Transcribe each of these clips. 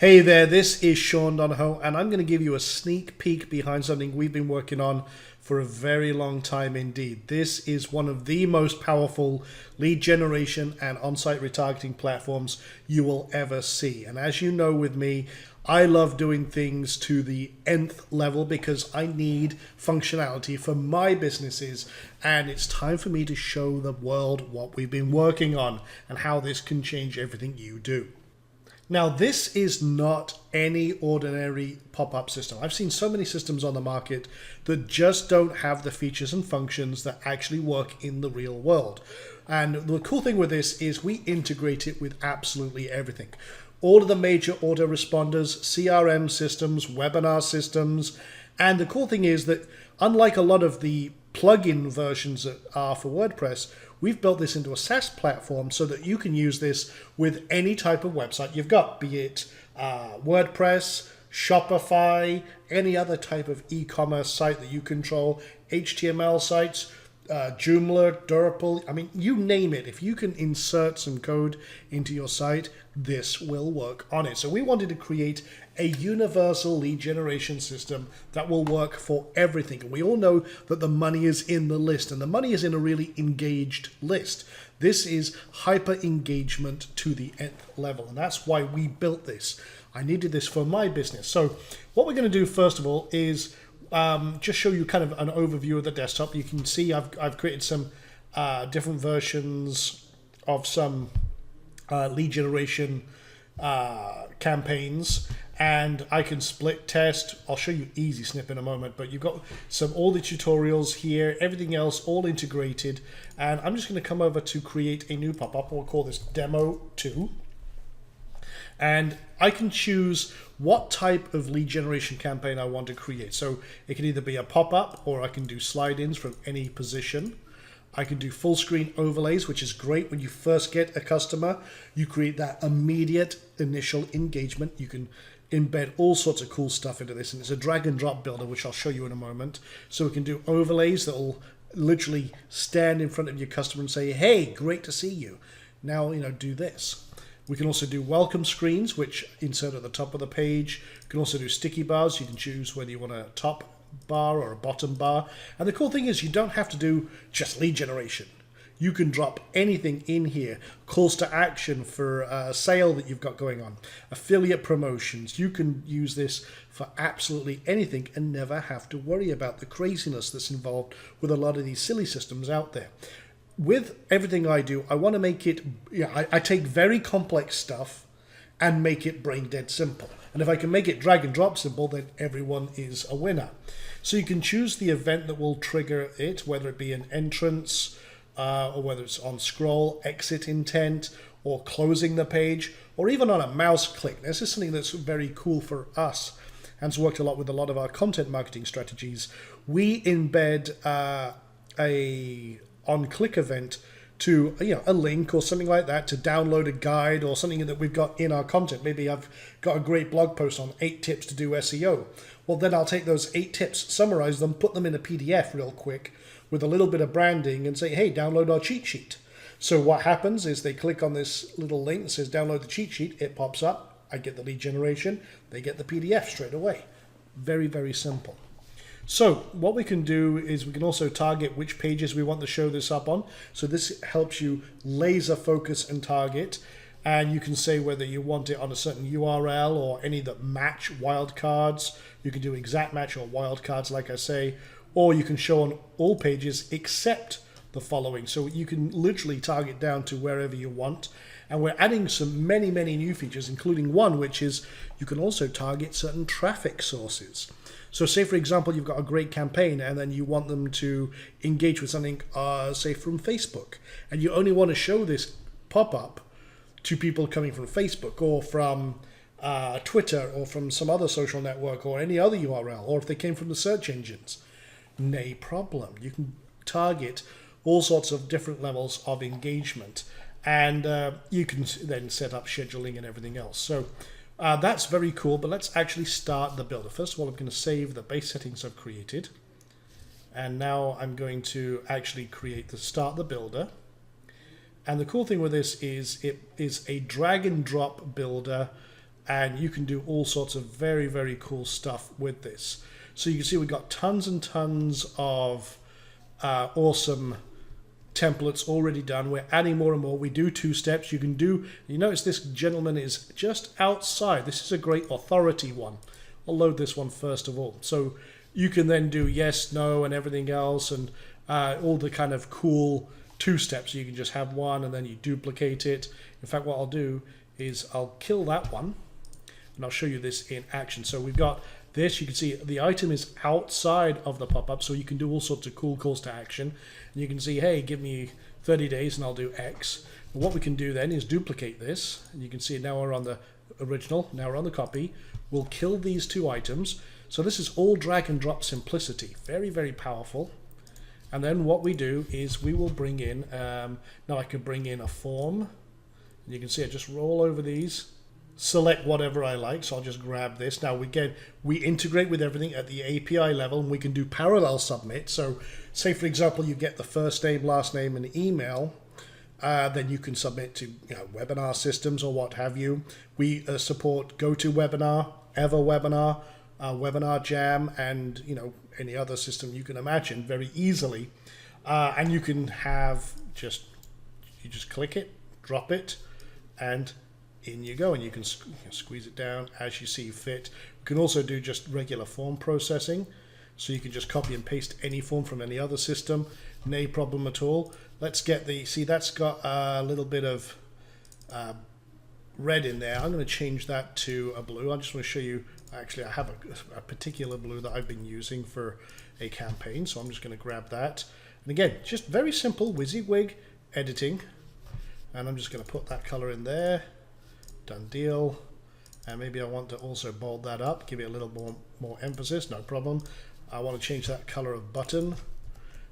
Hey there, this is Sean Donahoe, and I'm going to give you a sneak peek behind something we've been working on for a very long time indeed. This is one of the most powerful lead generation and on-site retargeting platforms you will ever see. And as you know with me, I love doing things to the nth level because I need functionality for my businesses, and it's time for me to show the world what we've been working on and how this can change everything you do. Now, this is not any ordinary pop-up system. I've seen so many systems on the market that just don't have the features and functions that actually work in the real world. And the cool thing with this is we integrate it with absolutely everything. All of the major autoresponders, CRM systems, webinar systems. And the cool thing is that unlike a lot of the plugin versions that are for WordPress, we've built this into a SaaS platform so that you can use this with any type of website you've got, be it WordPress, Shopify, any other type of e-commerce site that you control, HTML sites, Joomla, Drupal, I mean, you name it. If you can insert some code into your site, this will work on it. So we wanted to create a universal lead generation system that will work for everything. And we all know that the money is in the list, and the money is in a really engaged list. This is hyper engagement to the nth level, and that's why we built this. I needed this for my business. So what we're going to do first of all is just show you kind of an overview of the desktop. You can see I've created some different versions of some lead generation campaigns, and I can split test. I'll show you easy snip in a moment, but you've got all the tutorials here, everything else all integrated. And I'm just going to come over to create a new pop-up. We'll call this demo 2. And I can choose what type of lead generation campaign I want to create. So it can either be a pop-up, or I can do slide-ins from any position. I can do full screen overlays, which is great when you first get a customer. You create that immediate initial engagement. You can embed all sorts of cool stuff into this, and it's a drag and drop builder, which I'll show you in a moment. So we can do overlays that will literally stand in front of your customer and say, hey, great to see you. Now, do this. We can also do welcome screens, which insert at the top of the page. You can also do sticky bars. You can choose whether you want a top bar or a bottom bar. And the cool thing is you don't have to do just lead generation. You can drop anything in here. Calls to action for a sale that you've got going on. Affiliate promotions. You can use this for absolutely anything and never have to worry about the craziness that's involved with a lot of these silly systems out there. With everything I do, I want to make it, I take very complex stuff and make it brain dead simple. And if I can make it drag and drop simple, then everyone is a winner. So you can choose the event that will trigger it, whether it be an entrance, or whether it's on scroll, exit intent, or closing the page, or even on a mouse click. This is something that's very cool for us, and it's worked a lot with a lot of our content marketing strategies. We embed a on-click event to a link or something like that to download a guide or something that we've got in our content. Maybe I've got a great blog post on 8 tips to do SEO. Well, then I'll take those 8 tips, summarize them, put them in a PDF real quick with a little bit of branding and say, hey, download our cheat sheet. So what happens is they click on this little link that says download the cheat sheet. It pops up. I get the lead generation. They get the PDF straight away. Very, very simple. So what we can do is we can also target which pages we want to show this up on. So this helps you laser focus and target. And you can say whether you want it on a certain URL or any that match wildcards. You can do exact match or wildcards, like I say. Or you can show on all pages except the following. So you can literally target down to wherever you want. And we're adding some many new features, including one, which is you can also target certain traffic sources. So say, for example, you've got a great campaign and then you want them to engage with something, say, from Facebook. And you only want to show this pop-up to people coming from Facebook or from Twitter or from some other social network or any other URL, or if they came from the search engines. No problem. You can target all sorts of different levels of engagement. And you can then set up scheduling and everything else. So that's very cool, but let's actually start the builder. First of all, I'm going to save the base settings I've created. And now I'm going to actually start the builder. And the cool thing with this is it is a drag and drop builder and you can do all sorts of very, very cool stuff with this. So you can see we've got tons and tons of awesome templates already done. We're adding more and more. We do 2 steps. You can do, you notice this gentleman is just outside. This is a great authority one. I'll load this one first of all. So you can then do yes, no, and everything else, and all the kind of cool 2 steps. You can just have one and then you duplicate it. In fact, what I'll do is I'll kill that one and I'll show you this in action. So we've got this. You can see the item is outside of the pop-up, so you can do all sorts of cool calls to action. And you can see, hey, give me 30 days and I'll do X. And what we can do then is duplicate this. And you can see now we're on the original, now we're on the copy. We'll kill these 2 items. So this is all drag and drop simplicity. Very, very powerful. And then what we do is we will bring in, now I can bring in a form. And you can see I just roll over these, select whatever I like. So I'll just grab this. Now we integrate with everything at the API level, and we can do parallel submit. So say, for example, you get the first name, last name, and email. Then you can submit to webinar systems or what have you. We support GoToWebinar, EverWebinar, Webinar Jam, and any other system you can imagine very easily. And you can have you just click it, drop it, and in you go. And you can squeeze it down as you see fit. You can also do just regular form processing. So you can just copy and paste any form from any other system. No problem at all. Let's get see that's got a little bit of red in there. I'm going to change that to a blue. I just want to show you, actually I have a particular blue that I've been using for a campaign. So I'm just going to grab that. And again, just very simple WYSIWYG editing. And I'm just going to put that color in there. Done deal. And maybe I want to also bold that up, give it a little more emphasis, no problem. I want to change that color of button.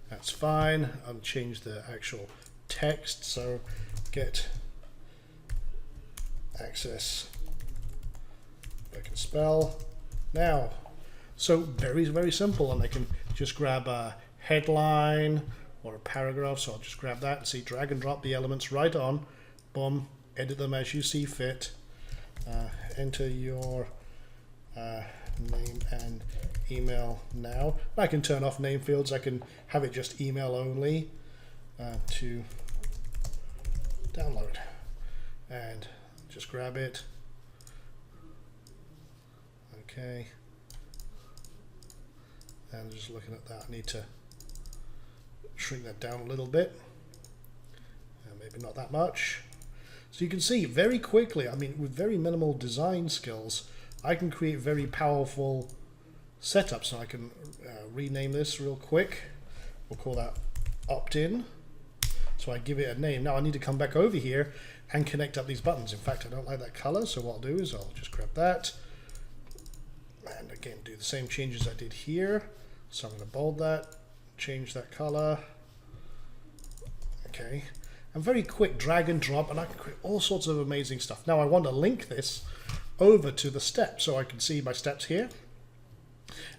That's fine. I'll change the actual text. So get access, I can spell now. So very, very simple. And I can just grab a headline or a paragraph. So I'll just grab that and see, drag and drop the elements right on. Boom. Edit them as you see fit. Enter your name and email now. I can turn off name fields. I can have it just email only to download, and just grab it. Okay, and just looking at that, I need to shrink that down a little bit, maybe not that much. So you can see very quickly, I mean, with very minimal design skills, I can create very powerful setups. So I can rename this real quick. We'll call that opt-in. So I give it a name. Now I need to come back over here and connect up these buttons. In fact, I don't like that color, so what I'll do is I'll just grab that. And again, do the same changes I did here. So I'm going to bold that, change that color. Okay. And very quick drag and drop, and I can create all sorts of amazing stuff. Now I want to link this over to the steps, so I can see my steps here.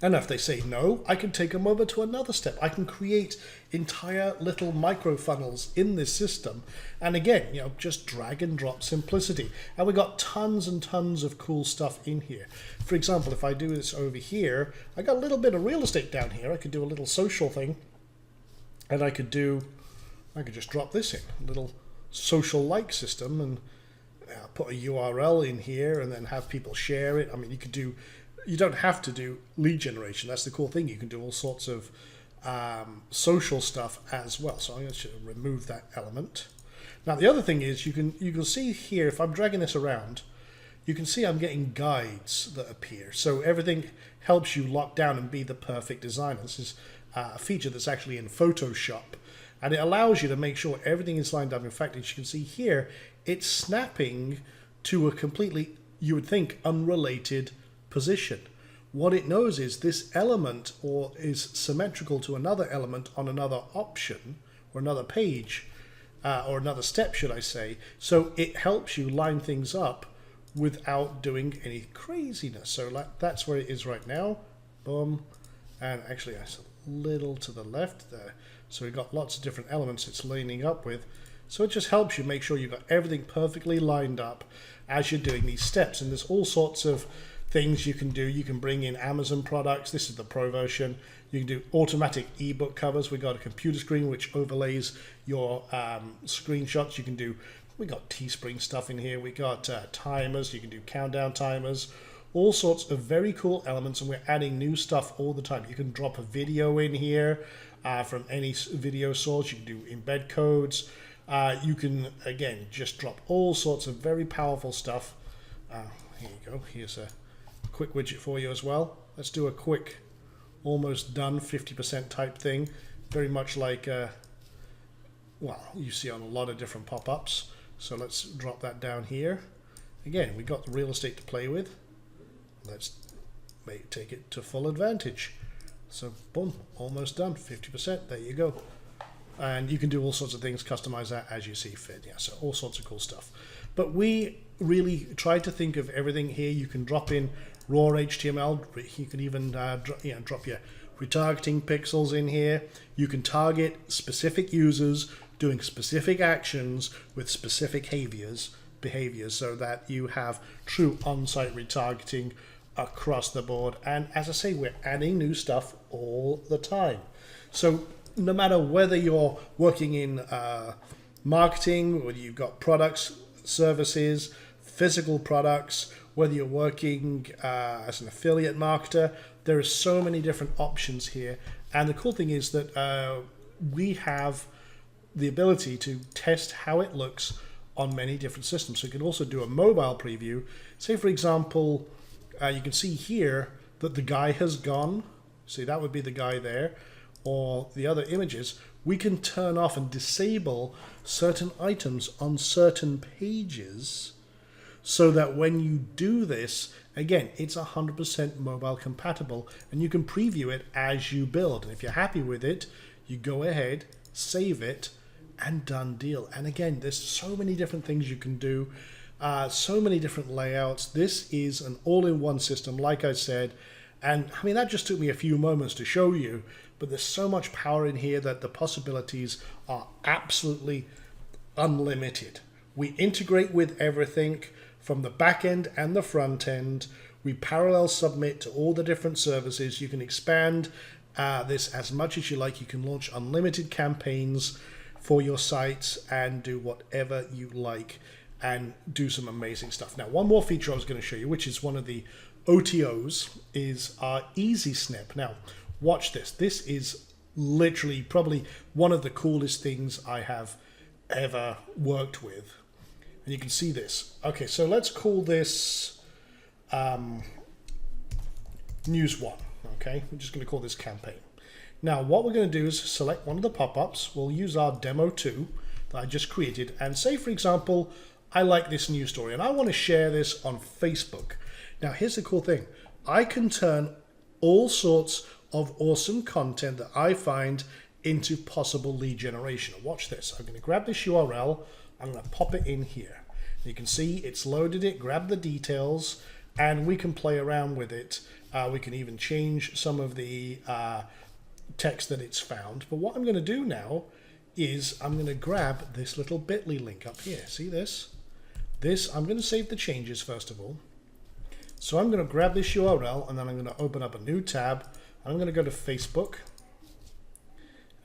And if they say no, I can take them over to another step. I can create entire little micro funnels in this system. And again, just drag and drop simplicity. And we've got tons and tons of cool stuff in here. For example, if I do this over here, I got a little bit of real estate down here. I could do a little social thing, and I could just drop this in, a little social-like system, and put a URL in here and then have people share it. I mean, you don't have to do lead generation. That's the cool thing. You can do all sorts of social stuff as well. So I'm going to remove that element. Now, the other thing is you can see here, if I'm dragging this around, you can see I'm getting guides that appear. So everything helps you lock down and be the perfect designer. This is a feature that's actually in Photoshop. And it allows you to make sure everything is lined up. In fact, as you can see here, it's snapping to a completely, you would think, unrelated position. What it knows is this element is symmetrical to another element on another option or another page or another step, should I say. So it helps you line things up without doing any craziness. So that's where it is right now. Boom. And actually, it's a little to the left there. So we've got lots of different elements it's lining up with. So it just helps you make sure you've got everything perfectly lined up as you're doing these steps. And there's all sorts of things you can do. You can bring in Amazon products. This is the Pro version. You can do automatic ebook covers. We've got a computer screen which overlays your screenshots. You can do, we got Teespring stuff in here. We got timers. You can do countdown timers. All sorts of very cool elements, and we're adding new stuff all the time. You can drop a video in here from any video source. You can do embed codes. You can, again, just drop all sorts of very powerful stuff. Here you go. Here's a quick widget for you as well. Let's do a quick, almost done 50% type thing. Very much like, well, you see on a lot of different pop-ups. So let's drop that down here. Again, we got the real estate to play with. Let's take it to full advantage. So boom, almost done, 50%. There you go. And you can do all sorts of things, customize that as you see fit. Yeah, so all sorts of cool stuff. But we really tried to think of everything here. You can drop in raw HTML. You can even drop your retargeting pixels in here. You can target specific users doing specific actions with specific behaviors so that you have true on-site retargeting across the board. And as I say, we're adding new stuff all the time. So no matter whether you're working in marketing, whether you've got products, services, physical products, whether you're working as an affiliate marketer, there are so many different options here. And the cool thing is that we have the ability to test how it looks on many different systems. So you can also do a mobile preview. Say, for example, you can see here that the guy has gone. See, that would be the guy there. Or the other images. We can turn off and disable certain items on certain pages so that when you do this, again, it's 100% mobile compatible, and you can preview it as you build. And if you're happy with it, you go ahead, save it, and done deal. And again, there's so many different things you can do, so many different layouts. This is an all-in-one system, like I said. And I mean, that just took me a few moments to show you, but there's so much power in here that the possibilities are absolutely unlimited. We integrate with everything from the back end and the front end. We parallel submit to all the different services. You can expand this as much as you like. You can launch unlimited campaigns for your sites and do whatever you like and do some amazing stuff. Now, one more feature I was going to show you, which is one of the OTOs, is our Easy Snip. Now, watch this. This is literally probably one of the coolest things I have ever worked with. And you can see this. Okay, so let's call this News 1. Okay, we're just going to call this campaign. Now, what we're going to do is select one of the pop-ups. We'll use our demo 2 that I just created. And say, for example, I like this news story and I want to share this on Facebook. Now, here's the cool thing. I can turn all sorts of awesome content that I find into possible lead generation. Watch this. I'm going to grab this URL. I'm going to pop it in here. You can see it's loaded it, grab the details, and we can play around with it. We can even change some of the text that it's found. But what I'm going to do now is I'm going to grab this little bit.ly link up here. See this? I'm going to save the changes first of all. So I'm going to grab this URL and then I'm going to open up a new tab. I'm going to go to Facebook,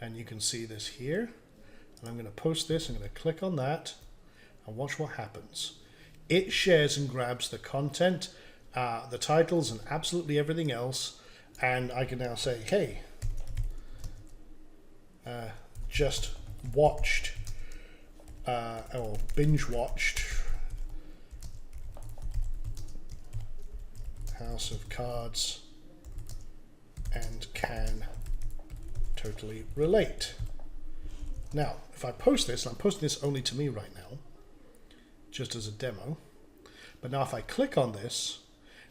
and you can see this here. And I'm going to post this. I'm going to click on that and watch what happens. It shares and grabs the content, the titles, and absolutely everything else. And I can now say, hey, just watched or binge watched House of Cards and can totally relate. Now, if I post this, and I'm posting this only to me right now, just as a demo, but now if I click on this,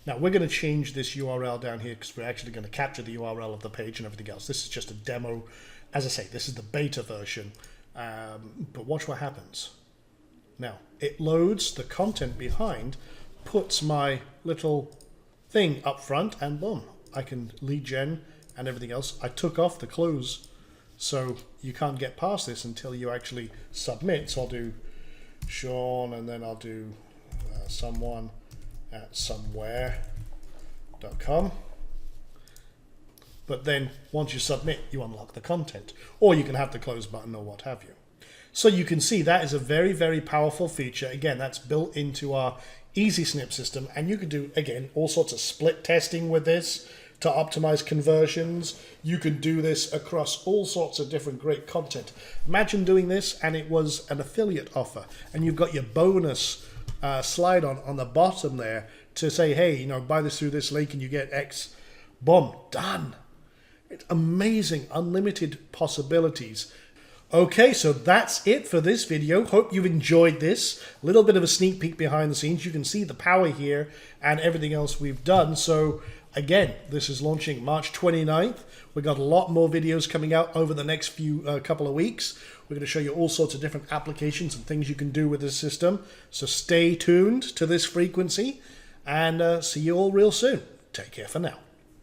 now we're going to change this URL down here because we're actually going to capture the URL of the page and everything else. This is just a demo. As I say, this is the beta version, but watch what happens. Now, it loads the content behind, puts my little thing up front, and boom, I can lead gen and everything else. I took off the close So you can't get past this until you actually submit. So I'll do Sean, and then I'll do someone at somewhere.com. But then once you submit, you unlock the content, or you can have the close button or what have you. So you can see that is a very, very powerful feature. Again, that's built into our Easy Snip system, and you can do, again, all sorts of split testing with this to optimize conversions. You can do this across all sorts of different great content. Imagine doing this and it was an affiliate offer, and you've got your bonus slide on the bottom there to say, hey, you know, buy this through this link and you get X. Boom, done. It's amazing, unlimited possibilities. Okay, so that's it for this video. Hope you've enjoyed this. A little bit of a sneak peek behind the scenes. You can see the power here and everything else we've done. So again, this is launching March 29th. We've got a lot more videos coming out over the next couple of weeks. We're going to show you all sorts of different applications and things you can do with this system. So stay tuned to this frequency, and see you all real soon. Take care for now.